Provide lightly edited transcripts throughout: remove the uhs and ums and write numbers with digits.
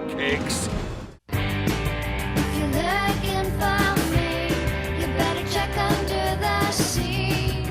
cakes. If you're looking for me, you better check under the sea,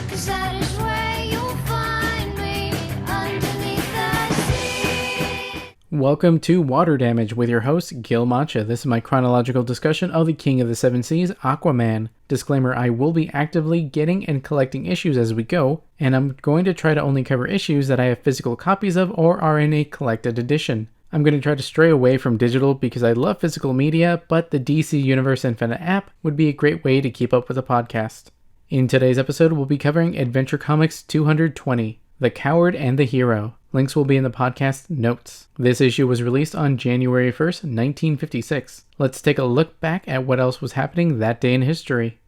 'cause that is where you'll find me, underneath the sea. Welcome to Water Damage with your host, Gil Mancha. This is my chronological discussion of the King of the Seven Seas, Aquaman. Disclaimer, I will be actively getting and collecting issues as we go, and I'm going to try to only cover issues that I have physical copies of or are in a collected edition. I'm going to try to stray away from digital because I love physical media, but the DC Universe Infinite app would be a great way to keep up with the podcast. In today's episode, we'll be covering Adventure Comics 220, The Coward and the Hero. Links will be in the podcast notes. This issue was released on January 1st, 1956. Let's take a look back at what else was happening that day in history.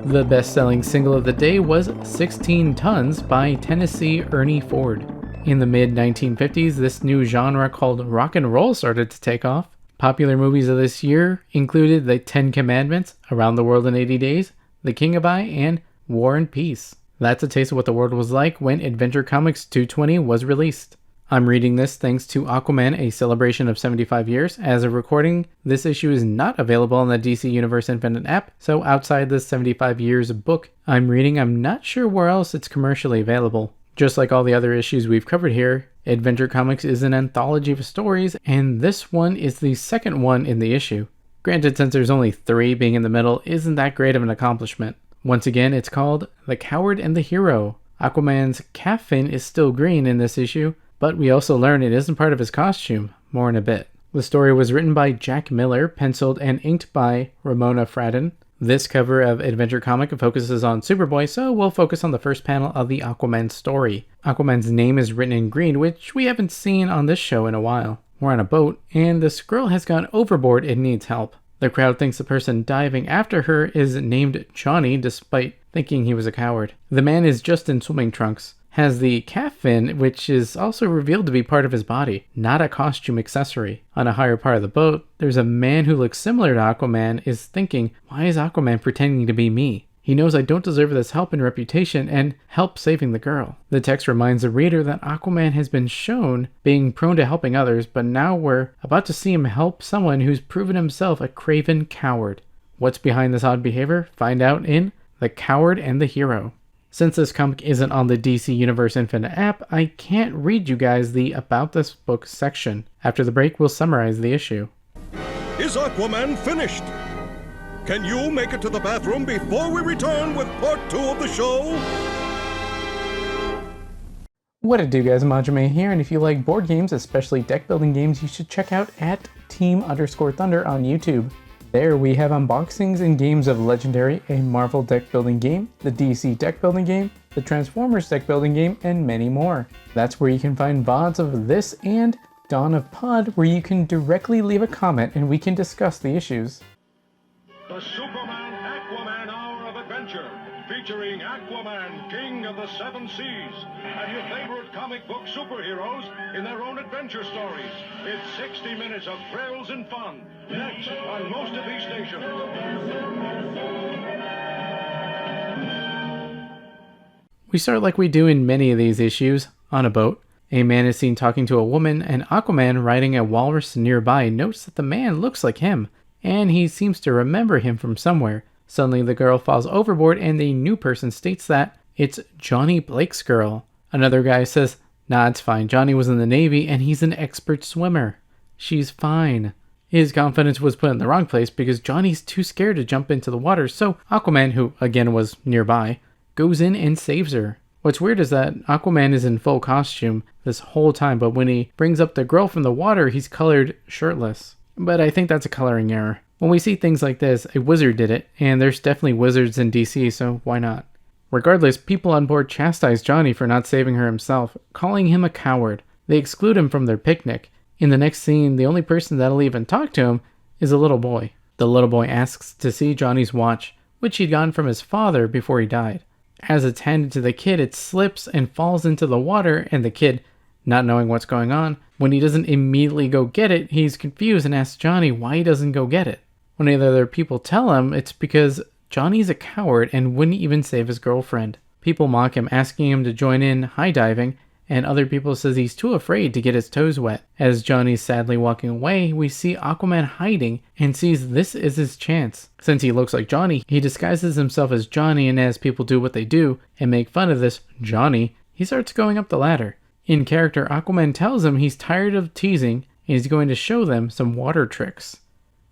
The best-selling single of the day was 16 Tons by Tennessee Ernie Ford. In the mid-1950s, this new genre called rock and roll started to take off. Popular movies of this year included The Ten Commandments, Around the World in 80 Days, The King of I, and War and Peace. That's a taste of what the world was like when Adventure Comics 220 was released. I'm reading this thanks to Aquaman, a celebration of 75 years. As of recording, this issue is not available on the DC Universe Infinite app, so outside the 75 years book I'm reading, I'm not sure where else it's commercially available. Just like all the other issues we've covered here, Adventure Comics is an anthology of stories, and this one is the second one in the issue. Granted, since there's only 3, being in the middle isn't that great of an accomplishment. Once again, it's called The Coward and the Hero. Aquaman's calf fin is still green in this issue, but we also learn it isn't part of his costume. More in a bit. The story was written by Jack Miller, penciled and inked by Ramona Fradon. This cover of Adventure Comic focuses on Superboy, so we'll focus on the first panel of the Aquaman story. Aquaman's name is written in green, which we haven't seen on this show in a while. We're on a boat, and this girl has gone overboard and needs help. The crowd thinks the person diving after her is named Johnny, despite thinking he was a coward. The man is just in swimming trunks, has the calf fin, which is also revealed to be part of his body, not a costume accessory. On a higher part of the boat, there's a man who looks similar to Aquaman is thinking, why is Aquaman pretending to be me? He knows I don't deserve this help and reputation and help saving the girl. The text reminds the reader that Aquaman has been shown being prone to helping others, but now we're about to see him help someone who's proven himself a craven coward. What's behind this odd behavior? Find out in The Coward and the Hero. Since this comic isn't on the DC Universe Infinite app, I can't read you guys the About This Book section. After the break, we'll summarize the issue. Is Aquaman finished? Can you make it to the bathroom before we return with part 2 of the show? What it do, guys? Manjoume here, and if you like board games, especially deck building games, you should check out at Team_Thunder on YouTube. There we have unboxings and games of Legendary, a Marvel deck building game, the DC deck building game, the Transformers deck building game, and many more. That's where you can find VODs of this and Dawn of Pod, where you can directly leave a comment and we can discuss the issues. The Superman Aquaman Hour of Adventure, featuring Aquaman, King of the Seven Seas, and your favorite comic book superheroes in their own adventure stories. It's 60 minutes of thrills and fun, next on most of these stations. We start like we do in many of these issues, on a boat. A man is seen talking to a woman, and Aquaman, riding a walrus nearby, notes that the man looks like him, and he seems to remember him from somewhere. Suddenly the girl falls overboard and the new person states that it's Johnny Blake's girl. Another guy says, nah, it's fine, Johnny was in the Navy and he's an expert swimmer. She's fine. His confidence was put in the wrong place because Johnny's too scared to jump into the water, so Aquaman, who again was nearby, goes in and saves her. What's weird is that Aquaman is in full costume this whole time, but when he brings up the girl from the water, he's colored shirtless. But I think that's a coloring error. When we see things like this, a wizard did it, and there's definitely wizards in DC, so why not? Regardless, people on board chastise Johnny for not saving her himself, calling him a coward. They exclude him from their picnic. In the next scene, the only person that'll even talk to him is a little boy. The little boy asks to see Johnny's watch, which he'd gotten from his father before he died. As it's handed to the kid, it slips and falls into the water, and the kid, not knowing what's going on, when he doesn't immediately go get it, he's confused and asks Johnny why he doesn't go get it. When the other people tell him, it's because Johnny's a coward and wouldn't even save his girlfriend. People mock him, asking him to join in high diving, and other people says he's too afraid to get his toes wet. As Johnny's sadly walking away, we see Aquaman hiding and sees this is his chance. Since he looks like Johnny, he disguises himself as Johnny, and as people do what they do and make fun of this Johnny, he starts going up the ladder. In character, Aquaman tells him he's tired of teasing and he's going to show them some water tricks.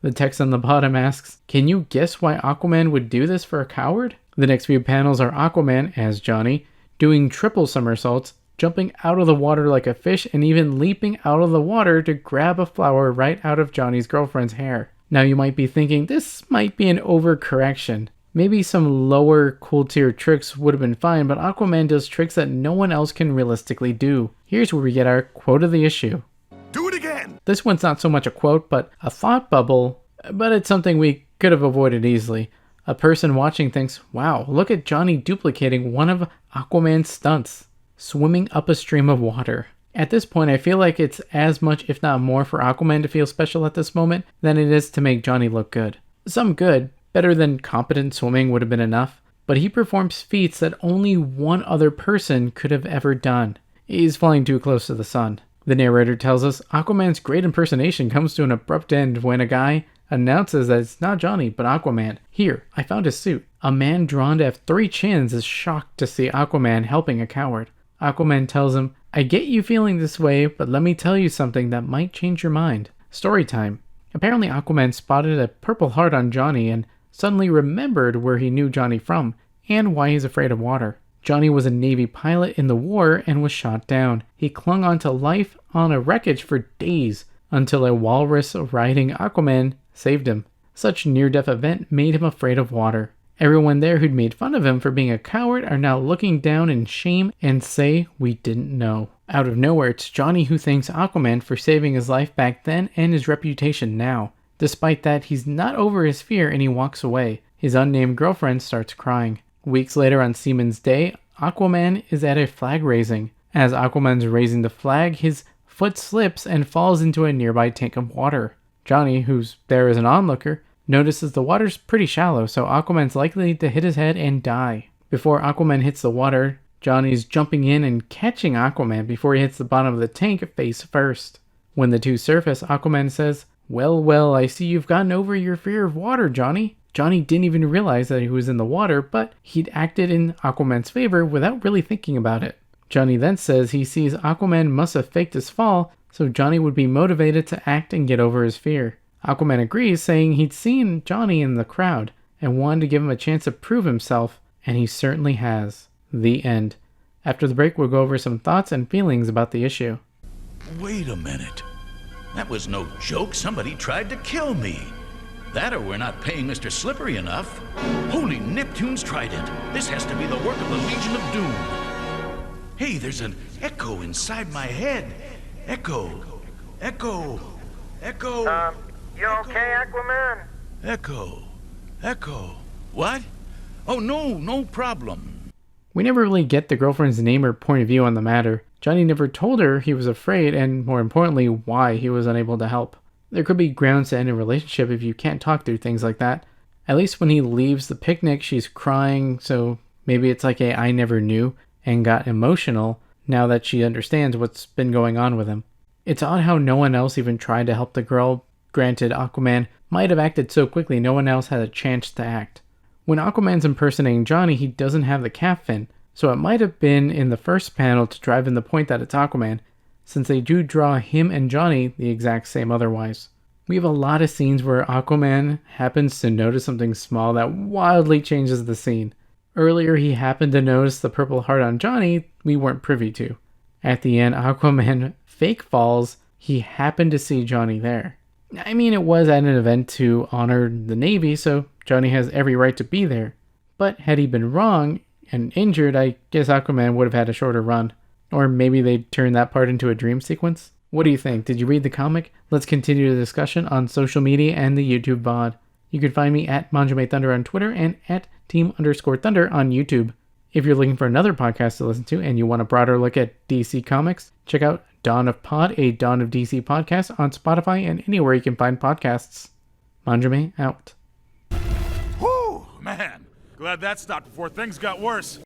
The text on the bottom asks, "Can you guess why Aquaman would do this for a coward?" The next few panels are Aquaman, as Johnny, doing triple somersaults, jumping out of the water like a fish, and even leaping out of the water to grab a flower right out of Johnny's girlfriend's hair. Now you might be thinking, this might be an overcorrection. Maybe some lower cool tier tricks would have been fine, but Aquaman does tricks that no one else can realistically do. Here's where we get our quote of the issue. Do it again! This one's not so much a quote, but a thought bubble, but it's something we could have avoided easily. A person watching thinks, wow, look at Johnny duplicating one of Aquaman's stunts. Swimming up a stream of water. At this point, I feel like it's as much, if not more, for Aquaman to feel special at this moment than it is to make Johnny look good. Some good, better than competent swimming would have been enough, but he performs feats that only one other person could have ever done. He's flying too close to the sun. The narrator tells us Aquaman's great impersonation comes to an abrupt end when a guy announces that it's not Johnny, but Aquaman. Here, I found his suit. A man drawn to have 3 chins is shocked to see Aquaman helping a coward. Aquaman tells him, I get you feeling this way, but let me tell you something that might change your mind. Story time. Apparently Aquaman spotted a purple heart on Johnny and suddenly remembered where he knew Johnny from and why he's afraid of water. Johnny was a Navy pilot in the war and was shot down. He clung on to life on a wreckage for days until a walrus riding Aquaman saved him. Such near-death event made him afraid of water. Everyone there who'd made fun of him for being a coward are now looking down in shame and say, we didn't know. Out of nowhere, it's Johnny who thanks Aquaman for saving his life back then and his reputation now. Despite that, he's not over his fear and he walks away. His unnamed girlfriend starts crying. Weeks later on Seaman's Day, Aquaman is at a flag raising. As Aquaman's raising the flag, his foot slips and falls into a nearby tank of water. Johnny, who's there as an onlooker, notices the water's pretty shallow, so Aquaman's likely to hit his head and die. Before Aquaman hits the water, Johnny's jumping in and catching Aquaman before he hits the bottom of the tank face first. When the two surface, Aquaman says, Well, I see you've gotten over your fear of water, Johnny. Johnny didn't even realize that he was in the water, but he'd acted in Aquaman's favor without really thinking about it. Johnny then says he sees Aquaman must have faked his fall, so Johnny would be motivated to act and get over his fear. Aquaman agrees, saying he'd seen Johnny in the crowd and wanted to give him a chance to prove himself, and he certainly has. The end. After the break, we'll go over some thoughts and feelings about the issue. Wait a minute. That was no joke. Somebody tried to kill me. That or we're not paying Mr. Slippery enough. Holy Neptune's trident. This has to be the work of the Legion of Doom. Hey, there's an echo inside my head. Echo. Echo. Echo. You okay, Aquaman? Echo. What? Oh, no problem. We never really get the girlfriend's name or point of view on the matter. Johnny never told her he was afraid and, more importantly, why he was unable to help. There could be grounds to end a relationship if you can't talk through things like that. At least when he leaves the picnic, she's crying, so maybe it's like I never knew and got emotional now that she understands what's been going on with him. It's odd how no one else even tried to help the girl. Granted, Aquaman might have acted so quickly no one else had a chance to act. When Aquaman's impersonating Johnny, he doesn't have the calf fin, so it might have been in the first panel to drive in the point that it's Aquaman, since they do draw him and Johnny the exact same otherwise. We have a lot of scenes where Aquaman happens to notice something small that wildly changes the scene. Earlier he happened to notice the purple heart on Johnny we weren't privy to. At the end, Aquaman fake falls, he happened to see Johnny there. I mean, it was at an event to honor the Navy, so Johnny has every right to be there. But had he been wrong and injured, I guess Aquaman would have had a shorter run. Or maybe they'd turn that part into a dream sequence? What do you think? Did you read the comic? Let's continue the discussion on social media and the YouTube VOD. You can find me at ManjoumeThunder on Twitter and at Team_Thunder on YouTube. If you're looking for another podcast to listen to and you want a broader look at DC Comics, check out Dawn of Pod, a Dawn of DC podcast on Spotify and anywhere you can find podcasts. Manjoume out. Whew, man. Glad that stopped before things got worse.